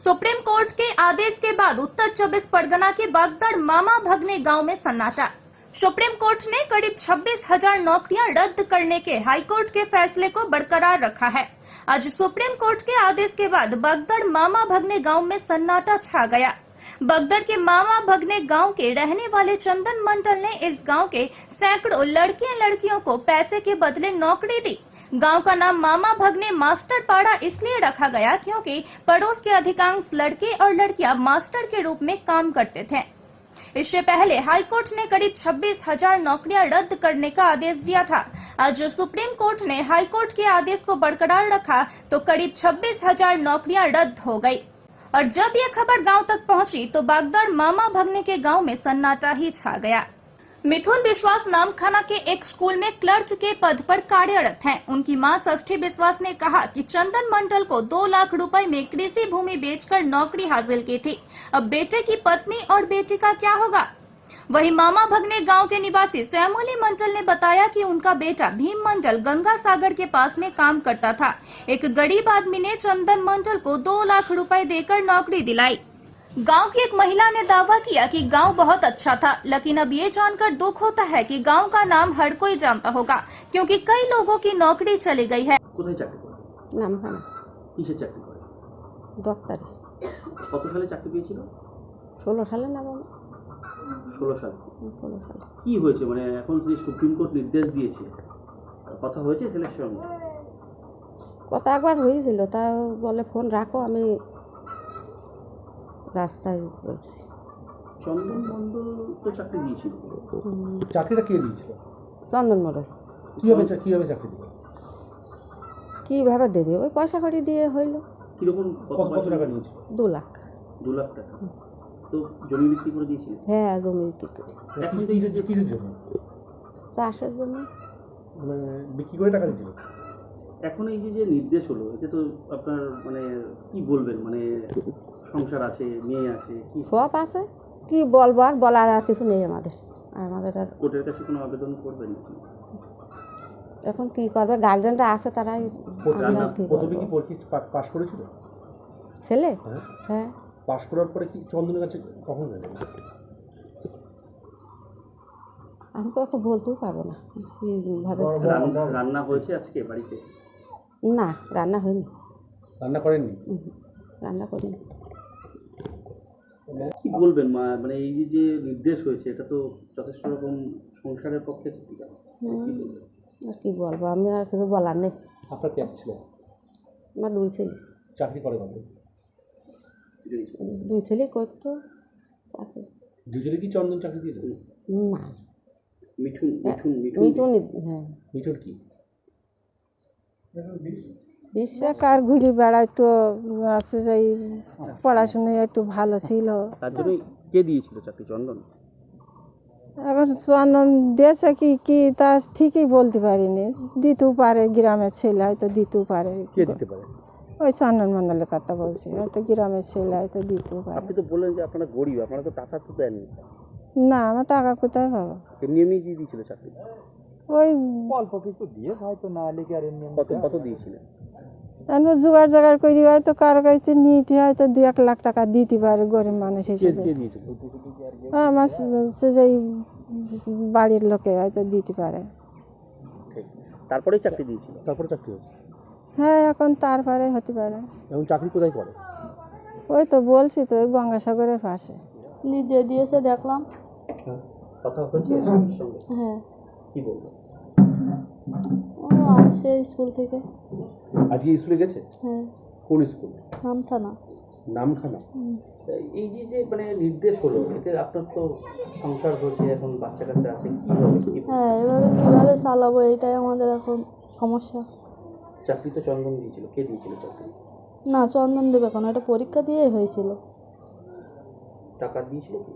Supreme court के आदेश के बाद उत्तर 24 परगना के बगदड़ मामा भगने गांव में सन्नाटा। सुप्रीम कोर्ट ने करीब 26,000 नौकरियां रद्द करने के हाईकोर्ट के फैसले को बरकरार रखा है। आज सुप्रीम कोर्ट के आदेश के बाद बगदड़ मामा भगने गांव में सन्नाटा छा गया। बगदड़ के मामा भगने गांव के रहने वाले चंदन मंडल ने इस गांव के सैकड़ों लड़कियों को पैसे के बदले नौकरी दी। गांव का नाम मामा भगने मास्टर पाड़ा इसलिए रखा गया क्योंकि पड़ोस के अधिकांश लड़के और लड़कियां मास्टर के रूप में काम करते थे। इससे पहले हाईकोर्ट ने करीब 26,000 नौकरियां रद्द करने का आदेश दिया था। आज सुप्रीम कोर्ट ने हाईकोर्ट के आदेश को बरकरार रखा तो करीब 26,000 नौकरियां रद्द हो गई। और जब यह खबर गांव तक पहुंची तो बगदड़ मामा भगने के गांव में सन्नाटा ही छा गया। मिथुन विश्वास नामखाना के एक स्कूल में क्लर्क के पद पर कार्यरत हैं। उनकी मां षष्ठी विश्वास ने कहा कि चंदन मंडल को 2 लाख रुपए में कृषि भूमि बेचकर नौकरी हासिल की थी। अब बेटे की पत्नी और बेटी का क्या होगा? वहीं मामा भगने गांव के निवासी श्यामोली मंडल ने बताया कि उनका बेटा भीम मंडल गंगा सागर के पास में काम करता था। एक गरीब आदमी ने चंदन मंडल को 2 लाख रुपए देकर नौकरी दिलाई। गांव की एक महिला ने दावा किया कि गांव बहुत अच्छा था, लेकिन अब ये जानकर दुख होता है कि गांव का नाम हर कोई जानता होगा क्योंकि कई लोगों की नौकरी चली गई है। কোথায় চাকরি করে? নামখানা কিসের চাকরি করে? দপ্তরে কত সালে চাকরি পেয়েছিল? 16 সালে না বাবা 16 সাল। 16 সালে কি হয়েছে মানে এখন যে সুপ্রিম কোর্ট নির্দেশ দিয়েছে কথা হয়েছে ছেলের সঙ্গে? কথা একবার হয়েছিল, তা বলে ফোন রাখো, আমি রাস্তায় রয়েছি। চন্দন মণ্ডল তো চাকরি দিয়েছিল। চাকরিটা কে দিয়েছিল? চন্দন মডেল কীভাবে চাকরি দিল? কীভাবে দেবে? ওই পয়সা কড়ি দিয়ে হইল। কিরকম কত টাকা নিয়েছিল? 2 লাখ। 2 লাখ টাকা। তো জমি বিক্রি করে দিয়েছিল? হ্যাঁ, জমি বিক্রি করেছি। এখন কিসের জন্য? চাষের জন্য। মানে বিক্রি করে টাকা দিয়েছিল? এখন এই যে নির্দেশ হলো এতে তো আপনার মানে কি বলবেন, মানে সংসার আছে, মেয়ে আছে, কি সব আছে, কি বলবো, আর বলার আর কিছু নেই আমাদের আর। কোর্টের কাছে কোনো আবেদন করবেন? এখন কি করবে, গার্জেনরা আছে, তারাই। প্রথমে কি পরীক্ষা পাশ করেছিল ছেলে? হ্যাঁ। পাশ করার পরে কি চন্দনের কাছে কখন গেল? আমি তো অত বলতেও পারবো না কিভাবে। রান্না হয়েছে আজকে বাড়িতে? না, রান্না হয়নি। রান্না করেননি? রান্না করিনি। কি বলবেন মা, মানে এই যে নির্দেশ হয়েছে এটা তো যথেষ্ট রকম সংসারের পক্ষে ক্ষতিকারক। আর কি বলবো, আমি আর কিছু বলার নেই। আপনার কে ছিল? আমার 2 ছেলে। চাকরি করে কত? 2 ছেলেই করতো চাকরি। 2 ছেলে কি চন্দন চাকরি দিয়েছে? না, মিঠুন। হ্যাঁ। মিঠুন কি? বিশ্বকার ঘুরে বেড়াইতো, আছে যাই পড়াশোনায় একটু ভালো ছিল। তার জন্য কে দিয়েছিল চাকরি? চন্দন। এখন চন্দন দিয়েছে কি তা ঠিকই বলতে পারিনি। দিতেও পারে, গ্রামের ছেলে হয়তো দিতেও পারে। কে দিতে পারে? ওই চন্দন মন্ডলের কথা বলছি, হয়তো গ্রামের ছেলে হয়তো দিতেও পারে। আপনি তো বললেন যে আপনারা গরিব, আপনারা তো টাকা তো দেননি। না, আমার টাকা কোথায় পাবো? এমনি দিয়ে দিয়েছিল চাকরি? ওই অল্প কিছু দিয়েছে হয়তো, না লিখে আর এমনি কত দিয়েছিলেন? আমরা জোগাড় করি, হয়তো কারো কাছে নিতে হয়তো 2-1 লাখ টাকা দিতে পারে গরিব মানুষ হিসেবে। কে দিয়েছিল? আমার যে বাড়ির লোকে হয়তো দিতে পারে। তারপরেই চাকরি দিয়েছিল? তারপরে চাকরি হয়েছে? হ্যাঁ, এখন তারপরে হতে পারে। এখন চাকরি কোথায় করে? ওই তো বলছি তো, ওই গঙ্গাসাগরের পাশে নির্দেশ দিয়েছে দেখলাম। কথা হয়েছে স্বামীর সঙ্গে? হ্যাঁ। কি বলবো? ও আসছে স্কুল থেকে। আজকে স্কুলে গেছে? হ্যাঁ। কোন স্কুল? নামখানা। নামখানা। এই যে মানে নির্দেশ হলো এতে আপনার তো সংসার হয়েছে, এখন বাচ্চা কাচ্চা আছে, কিভাবে? হ্যাঁ, এভাবে কীভাবে চালাবো এইটাই আমাদের এখন সমস্যা। চাকরি তো চন্দন দিয়েছিল, কে দিয়েছিল চাকরি? না, চন্দন দেবে কেন, এটা পরীক্ষা দিয়েই হয়েছিল। টাকা দিয়েছিল কি?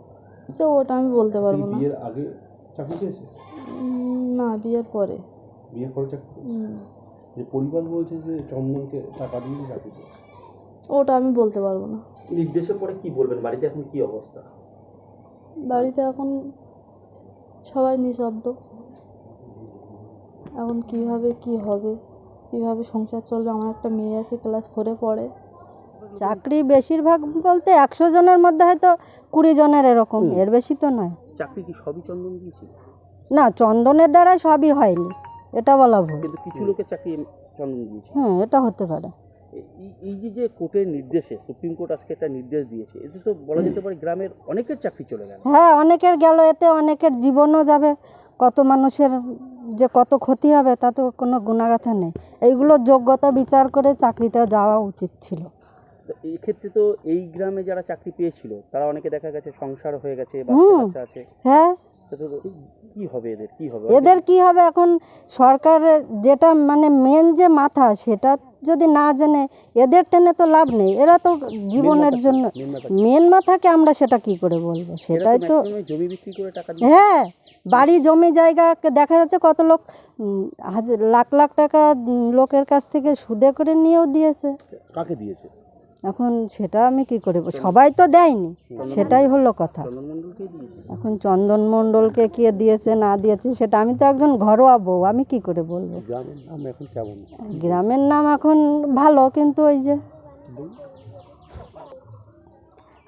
সে ওটা আমি বলতে পারবো না। বিয়ের আগে চাকরি পেয়েছে? না, বিয়ের পরে। বিয়ের পরে চাকরি পেয়েছে? যে পরিবার বলছে যে চন্দনকে টাকা দিয়ে চাকরি পেয়েছে, ওটা আমি বলতে পারবো না। নির্দেশের পরে কি বলবেন? বাড়িতে এখন কি অবস্থা? বাড়িতে এখন সবাই নিঃশব্দ। এখন কিভাবে কি হবে, কিভাবে সংসার চলবে? আমার একটা মেয়ে আছে, ক্লাস 4-এ পড়ে। চাকরি বেশিরভাগ বলতে 100 জনের মধ্যে হয়তো 20 জনের এরকম, এর বেশি তো নয়। চাকরি কি সবই চন্দন দিয়েছে? না, চন্দনের দ্বারাই সবই হয়নি, এটা বলা ভুল। কিন্তু কিছু লোকের চাকরি চন্দন দিয়েছে। এটা হতে পারে। এই যে কোর্টের নির্দেশে সুপ্রিম কোর্ট আজকে একটা নির্দেশ দিয়েছে, এতে তো বলা যেতে পারে গ্রামের অনেকের চাকরি চলে গেল। হ্যাঁ, অনেকের গেল, এতে অনেকের জীবনও যাবে, কত মানুষের যে কত ক্ষতি হবে তা তো কোনো গুণাগাথা নেই। এইগুলো যোগ্যতা বিচার করে চাকরিটা যাওয়া উচিত ছিল। তো এই ক্ষেত্রে তো এই গ্রামে যারা চাকরি পেয়েছিল তারা অনেকে দেখা গেছে সংসার হয়ে গেছে, বাচ্চা কাচ্চা আছে। হ্যাঁ, তো কি হবে এদের, কি হবে? এদের কি হবে এখন? সরকার যেটা মানে মেন যে মাথা, সেটা যদি না জেনে এদের টেনে তো লাভ নেই। এরা তো জীবনের জন্য মেন মাথাকে আমরা সেটা কি করে বলবো? সেটাই তো। জমি বিক্রি করে টাকা হ্যাঁ, বাড়ি জমি জায়গা দেখা যাচ্ছে কত লোক লাখ লাখ টাকা লোকের কাছ থেকে সুদে করে নিয়েও দিয়েছে। কাকে দিয়েছে? এখন সেটা আমি কি করে সবাই তো দেয়নি, সেটাই হলো কথা। এখন চন্দন মণ্ডলকে কে দিয়েছে না দিয়েছে সেটা, আমি তো একজন ঘরোয়া বউ, আমি কি করে বলবো? গ্রামের নাম এখন কেমন? গ্রামের নাম এখন ভালো, কিন্তু ওই যে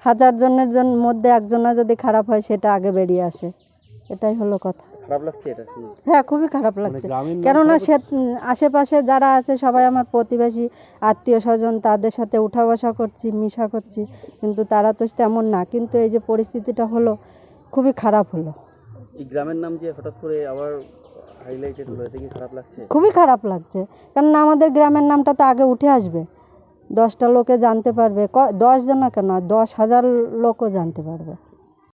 1000 জনের মধ্যে একজনের যদি খারাপ হয় সেটা আগে বেরিয়ে আসে, এটাই হলো কথা। খারাপ লাগছে এটা শুনে? হ্যাঁ, খুবই খারাপ লাগছে। কেননা সে আশেপাশে যারা আছে সবাই আমার প্রতিবেশী, আত্মীয় স্বজন, তাদের সাথে উঠা বসা করছি, মিশা করছি, কিন্তু তারা তো তেমন না। কিন্তু এই যে পরিস্থিতিটা হলো, খুবই খারাপ হলো। এই গ্রামের নাম যে হঠাৎ করে আবার হাইলাইটেড হলো, এতে কি খারাপ লাগছে? খুবই খারাপ লাগছে, কেননা আমাদের গ্রামের নামটা তো আগে উঠে আসবে, 10টা লোকে জানতে পারবে, 10 জন কেন 10,000 লোকও জানতে পারবে।